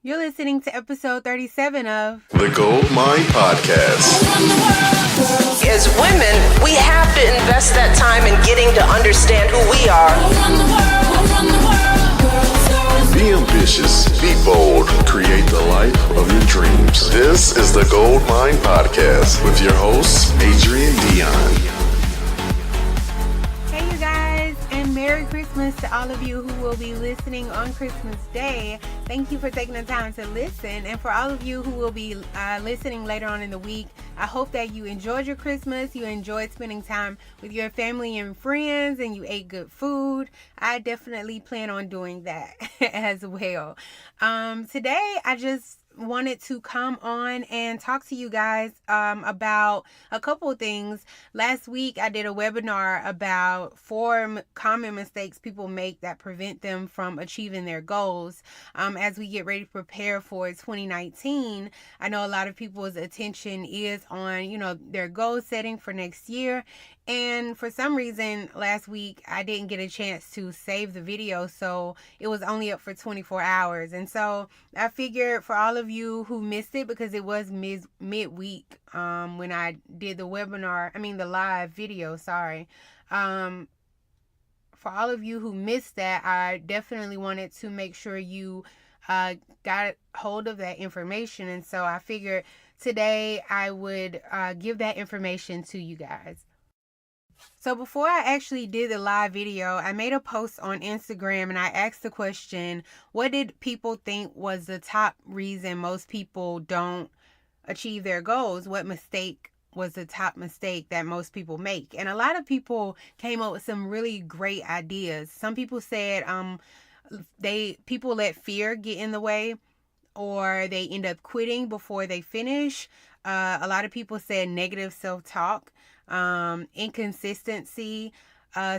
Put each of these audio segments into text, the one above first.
You're listening to episode 37 of The Gold Mine Podcast. As women, we have to invest that time in getting to understand who we are. Be ambitious, be bold, create the life of your dreams. This is the Gold Mine Podcast with your host, Adrian Dion. Hey you guys, and Merry Christmas to all of you who will be listening on Christmas Day. Thank you for taking the time to listen, and for all of you who will be listening later on in the week, I hope that you enjoyed your Christmas, you enjoyed spending time with your family and friends, and you ate good food. I definitely plan on doing that as well. Today, I just wanted to come on and talk to you guys about a couple of things. Last week I did a webinar about 4 common mistakes people make that prevent them from achieving their goals. As we get ready to prepare for 2019, I know a lot of people's attention is on, their goal setting for next year. And for some reason, last week, I didn't get a chance to save the video, so it was only up for 24 hours. And so I figured for all of you who missed it, because it was midweek when I did the the live video, sorry. For all of you who missed that, I definitely wanted to make sure you got hold of that information. And so I figured today I would give that information to you guys. So before I actually did the live video, I made a post on Instagram and I asked the question, what did people think was the top reason most people don't achieve their goals? What mistake was the top mistake that most people make? And a lot of people came up with some really great ideas. Some people said people let fear get in the way, or they end up quitting before they finish. A lot of people said negative self-talk. Inconsistency.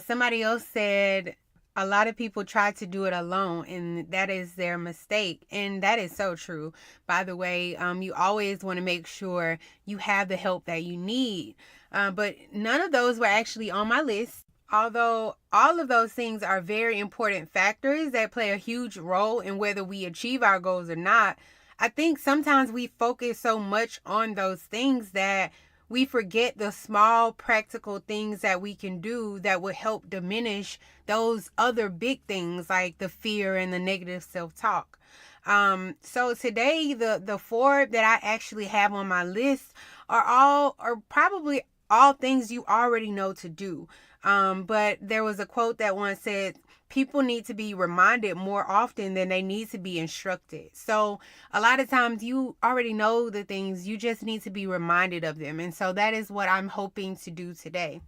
Somebody else said a lot of people try to do it alone, and that is their mistake. And that is so true. By the way, you always want to make sure you have the help that you need. But none of those were actually on my list. Although all of those things are very important factors that play a huge role in whether we achieve our goals or not, I think sometimes we focus so much on those things that we forget the small practical things that we can do that would help diminish those other big things like the fear and the negative self-talk. So today, the 4 that I actually have on my list are probably all things you already know to do. But there was a quote that once said, people need to be reminded more often than they need to be instructed. So a lot of times you already know the things, you just need to be reminded of them. And so that is what I'm hoping to do today.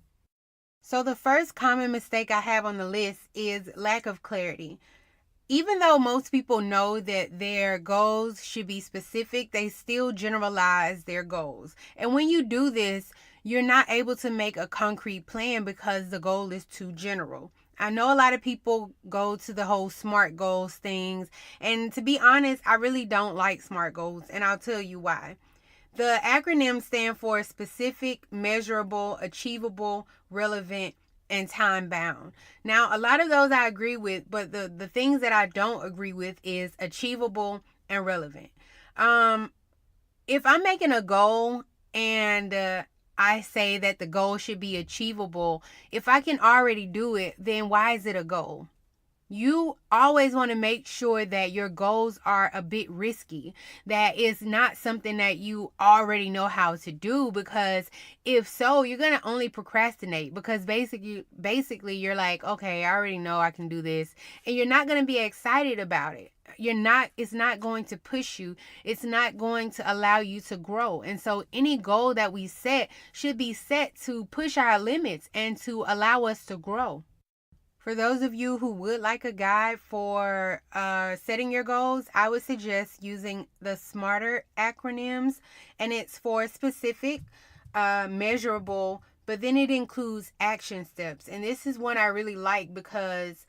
So the first common mistake I have on the list is lack of clarity. Even though most people know that their goals should be specific, they still generalize their goals. And when you do this, you're not able to make a concrete plan because the goal is too general. I know a lot of people go to the whole SMART goals things. And to be honest, I really don't like SMART goals. And I'll tell you why. The acronyms stand for specific, measurable, achievable, relevant, and time bound. Now, a lot of those I agree with, but the things that I don't agree with is achievable and relevant. If I'm making a goal and I say that the goal should be achievable, if I can already do it, then why is it a goal? You always want to make sure that your goals are a bit risky, that it's not something that you already know how to do, because if so, you're going to only procrastinate, because basically you're like, okay, I already know I can do this, and you're not going to be excited about it. It's not going to push you. It's not going to allow you to grow. And so any goal that we set should be set to push our limits and to allow us to grow. For those of you who would like a guide for setting your goals, I would suggest using the SMARTER acronyms, and it's for specific, measurable, but then it includes action steps. And this is one I really like because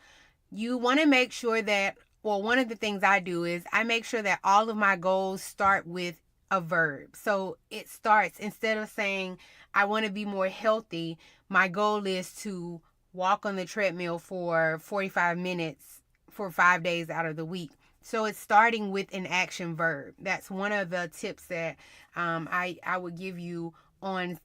you want to make sure that, well, one of the things I do is I make sure that all of my goals start with a verb. So it starts, instead of saying, I want to be more healthy, my goal is to walk on the treadmill for 45 minutes for 5 days out of the week. So it's starting with an action verb. That's one of the tips that I would give you on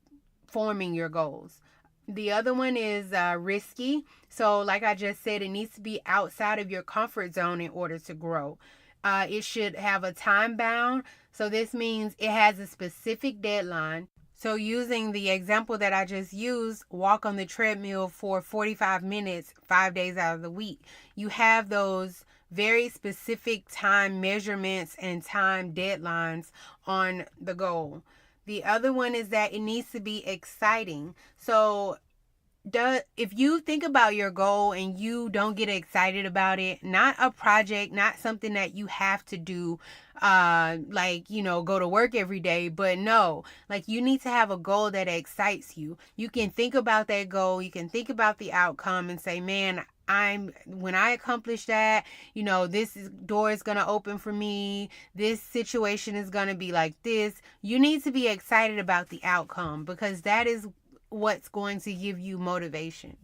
forming your goals. The other one is risky. So, like I just said, it needs to be outside of your comfort zone in order to grow. It should have a time bound. So, this means it has a specific deadline. So, using the example that I just used, walk on the treadmill for 45 minutes, 5 days out of the week. You have those very specific time measurements and time deadlines on the goal. The other one is that it needs to be exciting. So if you think about your goal and you don't get excited about it, not a project, not something that you have to do, like, go to work every day, but no, like, you need to have a goal that excites you. You can think about that goal, you can think about the outcome and say, man, when I accomplish that, door is going to open for me. This situation is going to be like this. You need to be excited about the outcome, because that is what's going to give you motivation.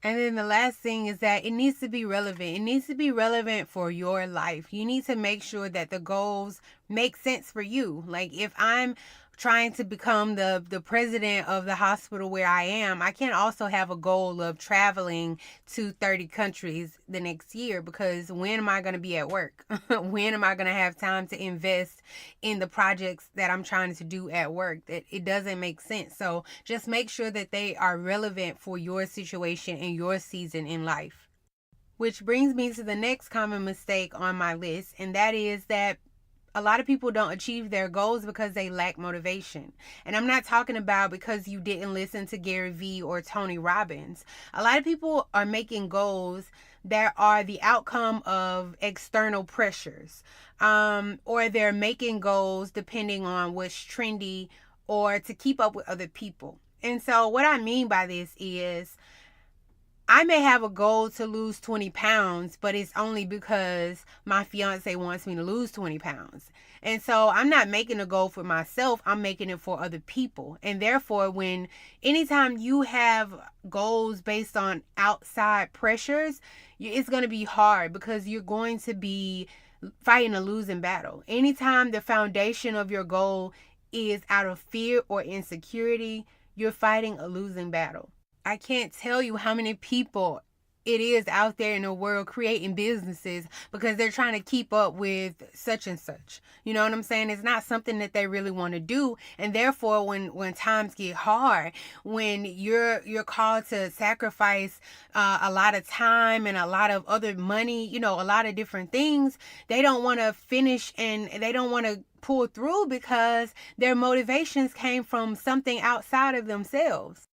And then the last thing is that it needs to be relevant. It needs to be relevant for your life. You need to make sure that the goals make sense for you. Like, if I'm trying to become the president of the hospital where I am, I can't also have a goal of traveling to 30 countries the next year, because when am I going to be at work? When am I going to have time to invest in the projects that I'm trying to do at work? It doesn't make sense. So just make sure that they are relevant for your situation and your season in life. Which brings me to the next common mistake on my list, and that is that a lot of people don't achieve their goals because they lack motivation. And I'm not talking about because you didn't listen to Gary Vee or Tony Robbins. A lot of people are making goals that are the outcome of external pressures, or they're making goals depending on what's trendy or to keep up with other people. And so what I mean by this is, I may have a goal to lose 20 pounds, but it's only because my fiance wants me to lose 20 pounds. And so I'm not making a goal for myself, I'm making it for other people. And therefore, anytime you have goals based on outside pressures, it's going to be hard, because you're going to be fighting a losing battle. Anytime the foundation of your goal is out of fear or insecurity, you're fighting a losing battle. I can't tell you how many people it is out there in the world creating businesses because they're trying to keep up with such and such. You know what I'm saying? It's not something that they really want to do. And therefore, when times get hard, when you're called to sacrifice a lot of time and a lot of other money, a lot of different things, they don't want to finish and they don't want to pull through because their motivations came from something outside of themselves.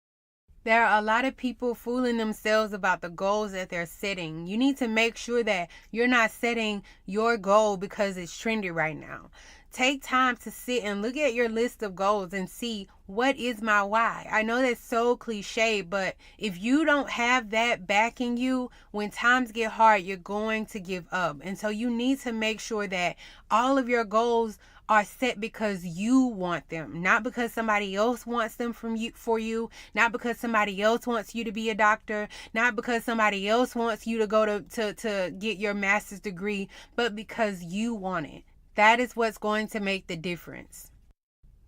There are a lot of people fooling themselves about the goals that they're setting. You need to make sure that you're not setting your goal because it's trendy right now. Take time to sit and look at your list of goals and see, what is my why? I know that's so cliche, but if you don't have that backing you, when times get hard, you're going to give up. And so you need to make sure that all of your goals are set because you want them, not because somebody else wants them for you, not because somebody else wants you to be a doctor, not because somebody else wants you to go to get your master's degree, but because you want it. That is what's going to make the difference.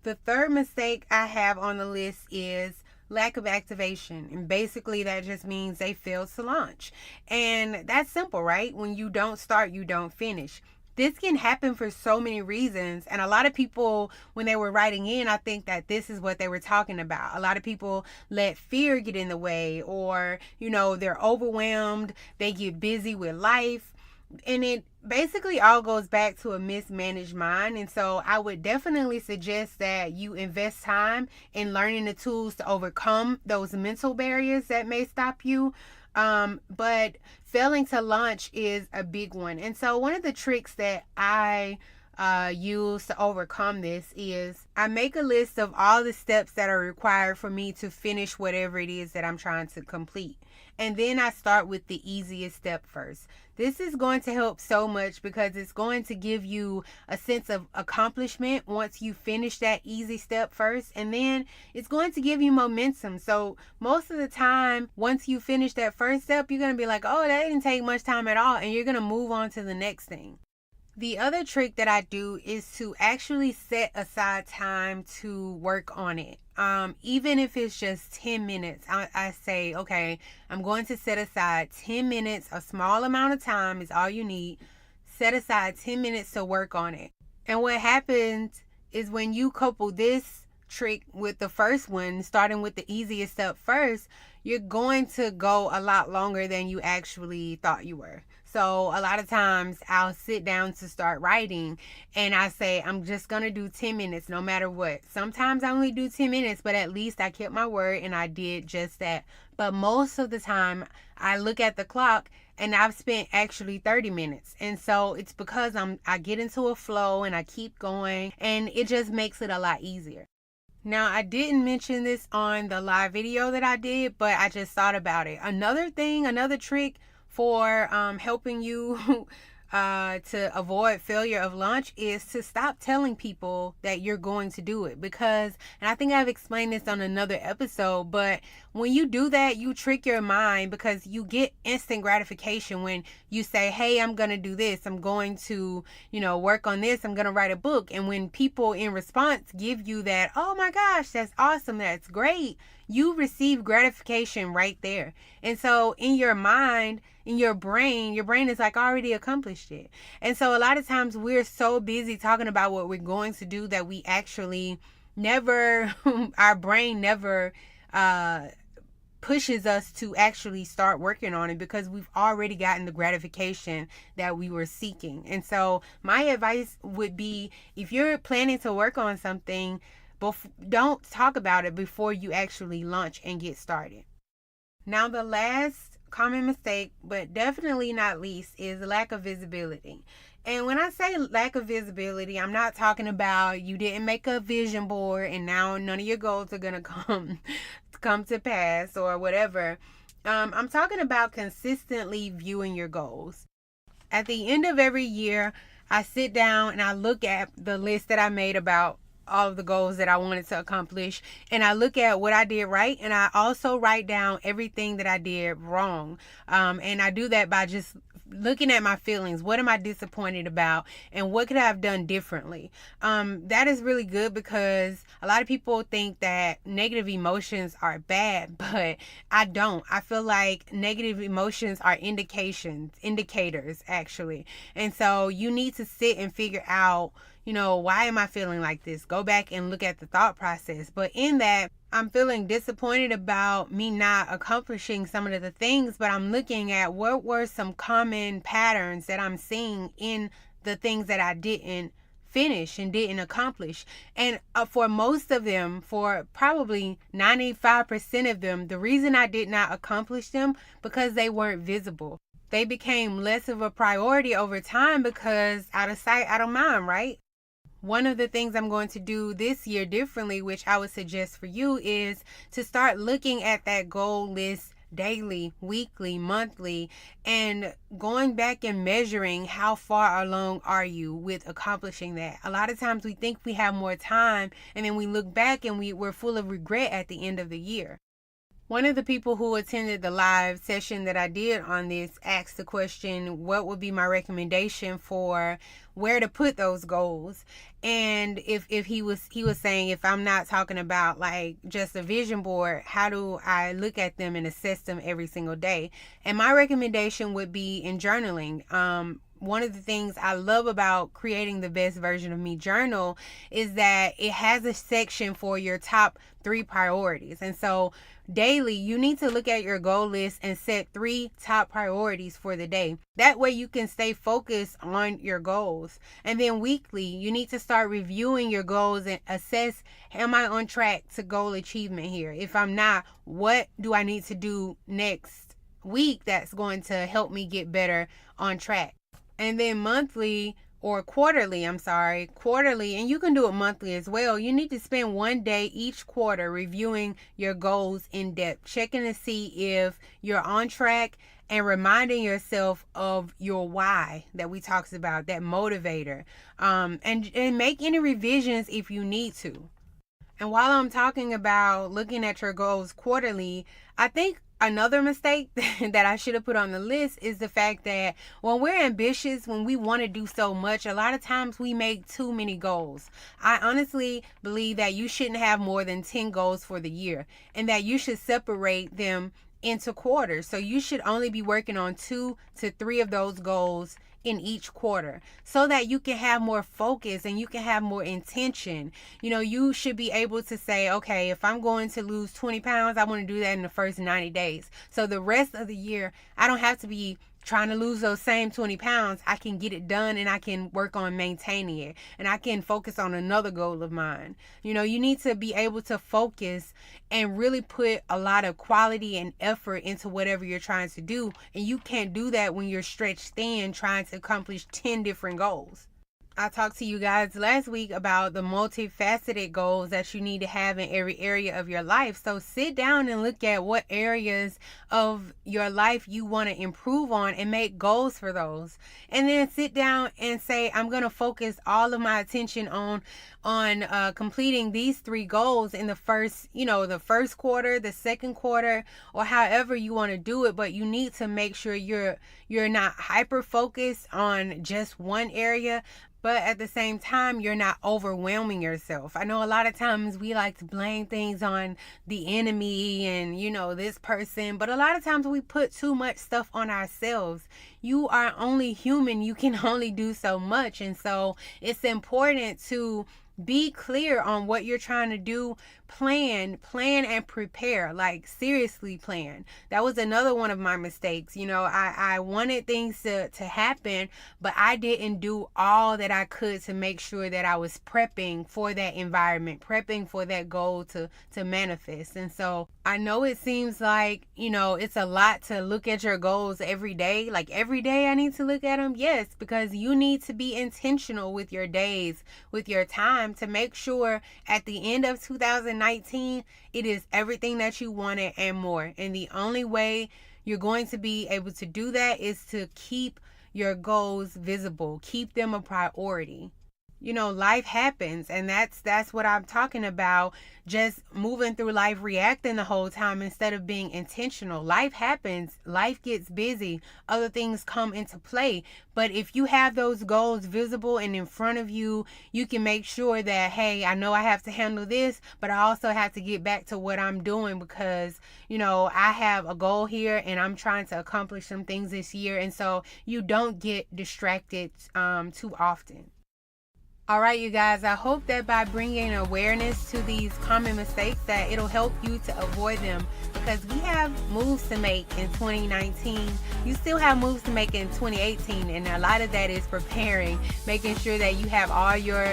The third mistake I have on the list is lack of activation. And basically that just means they failed to launch. And that's simple, right? When you don't start, you don't finish. This can happen for so many reasons. And a lot of people, when they were writing in, I think that this is what they were talking about. A lot of people let fear get in the way, or, they're overwhelmed. They get busy with life. And it basically all goes back to a mismanaged mind. And so I would definitely suggest that you invest time in learning the tools to overcome those mental barriers that may stop you. But failing to launch is a big one. And so one of the tricks that I use to overcome this is I make a list of all the steps that are required for me to finish whatever it is that I'm trying to complete. And then I start with the easiest step first. This is going to help so much because it's going to give you a sense of accomplishment once you finish that easy step first. And then it's going to give you momentum. So most of the time, once you finish that first step, you're going to be like, oh, that didn't take much time at all. And you're going to move on to the next thing. The other trick that I do is to actually set aside time to work on it. Even if it's just 10 minutes, I say, okay, I'm going to set aside 10 minutes, a small amount of time is all you need. Set aside 10 minutes to work on it. And what happens is when you couple this trick with the first one, starting with the easiest step first, you're going to go a lot longer than you actually thought you were. So a lot of times I'll sit down to start writing and I say, I'm just going to do 10 minutes no matter what. Sometimes I only do 10 minutes, but at least I kept my word and I did just that. But most of the time I look at the clock and I've spent actually 30 minutes. And so it's because I get into a flow and I keep going, and it just makes it a lot easier. Now, I didn't mention this on the live video that I did, but I just thought about it. Another trick for helping you to avoid failure of launch is to stop telling people that you're going to do it. Because, and I think I've explained this on another episode, but when you do that, you trick your mind because you get instant gratification when you say, hey, I'm going to do this. I'm going to, work on this. I'm going to write a book. And when people in response give you that, oh my gosh, that's awesome. That's great. You receive gratification right there. And so in your mind, in your brain is like, I already accomplished it. And so a lot of times we're so busy talking about what we're going to do that we actually never, our brain never pushes us to actually start working on it because we've already gotten the gratification that we were seeking. And so my advice would be, if you're planning to work on something, don't talk about it before you actually launch and get started. Now, the last common mistake, but definitely not least, is lack of visibility. And when I say lack of visibility, I'm not talking about you didn't make a vision board and now none of your goals are going to come to pass or whatever. I'm talking about consistently viewing your goals. At the end of every year, I sit down and I look at the list that I made about all of the goals that I wanted to accomplish, and I look at what I did right, and I also write down everything that I did wrong. And I do that by just looking at my feelings. What am I disappointed about, and what could I have done differently? That is really good because a lot of people think that negative emotions are bad, but I don't. I feel like negative emotions are indicators actually. And so you need to sit and figure out, why am I feeling like this? Go back and look at the thought process. But in that, I'm feeling disappointed about me not accomplishing some of the things, but I'm looking at what were some common patterns that I'm seeing in the things that I didn't finish and didn't accomplish. And for most of them, for probably 95% of them, the reason I did not accomplish them because they weren't visible. They became less of a priority over time because out of sight, out of mind, right? One of the things I'm going to do this year differently, which I would suggest for you, is to start looking at that goal list daily, weekly, monthly, and going back and measuring how far along are you with accomplishing that. A lot of times we think we have more time, and then we look back and we're full of regret at the end of the year. One of the people who attended the live session that I did on this asked the question, what would be my recommendation for where to put those goals? And if he was saying, if I'm not talking about like just a vision board, how do I look at them and assess them every single day? And my recommendation would be in journaling. One of the things I love about creating the best version of me journal is that it has a section for your top 3 priorities. And so daily, you need to look at your goal list and set 3 top priorities for the day. That way you can stay focused on your goals. And then weekly, you need to start reviewing your goals and assess, am I on track to goal achievement here? If I'm not, what do I need to do next week that's going to help me get better on track? And then quarterly, and you can do it monthly as well. You need to spend one day each quarter reviewing your goals in depth, checking to see if you're on track and reminding yourself of your why that we talked about, that motivator, and make any revisions if you need to. And while I'm talking about looking at your goals quarterly, I think Another mistake that I should have put on the list is the fact that when we're ambitious, when we want to do so much, a lot of times we make too many goals. I honestly believe that you shouldn't have more than 10 goals for the year, and that you should separate them into quarters. So you should only be working on 2 to 3 of those goals in each quarter, so that you can have more focus and you can have more intention. You should be able to say, okay, if I'm going to lose 20 pounds, I want to do that in the first 90 days. So the rest of the year, I don't have to be trying to lose those same 20 pounds. I can get it done, and I can work on maintaining it, and I can focus on another goal of mine. You need to be able to focus and really put a lot of quality and effort into whatever you're trying to do. And you can't do that when you're stretched thin trying to accomplish 10 different goals. I talked to you guys last week about the multifaceted goals that you need to have in every area of your life. So sit down and look at what areas of your life you want to improve on and make goals for those. And then sit down and say, I'm going to focus all of my attention on completing these 3 goals in the first quarter, the second quarter, or however you want to do it. But you need to make sure you're not hyper focused on just one area, but at the same time, you're not overwhelming yourself. I know a lot of times we like to blame things on the enemy and, this person, but a lot of times we put too much stuff on ourselves. You are only human. You can only do so much. And so it's important to be clear on what you're trying to do. Plan and prepare. Like, seriously plan. That was another one of my mistakes. I wanted things to happen, but I didn't do all that I could to make sure that I was prepping for that environment, prepping for that goal to manifest. And so I know it seems like, it's a lot to look at your goals every day. Like, every day I need to look at them. Yes, because you need to be intentional with your days, with your time, to make sure at the end of 2019, it is everything that you wanted and more. And the only way you're going to be able to do that is to keep your goals visible, keep them a priority. Life happens, and that's what I'm talking about. Just moving through life, reacting the whole time instead of being intentional. Life happens. Life gets busy. Other things come into play. But if you have those goals visible and in front of you, you can make sure that, hey, I know I have to handle this, but I also have to get back to what I'm doing because, I have a goal here and I'm trying to accomplish some things this year. And so you don't get distracted too often. All right, you guys, I hope that by bringing awareness to these common mistakes that it'll help you to avoid them, because we have moves to make in 2019. You still have moves to make in 2018, and a lot of that is preparing, making sure that you have all your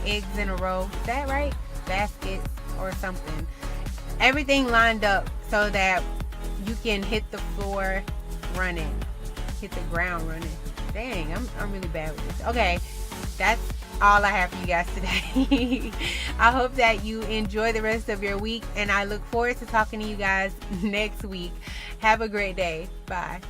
eggs in a row. Is that right? Baskets or something. Everything lined up so that you can hit the floor running, hit the ground running. Dang, I'm really bad with this. Okay, that's all I have for you guys today. I hope that you enjoy the rest of your week, and I look forward to talking to you guys next week. Have a great day. Bye.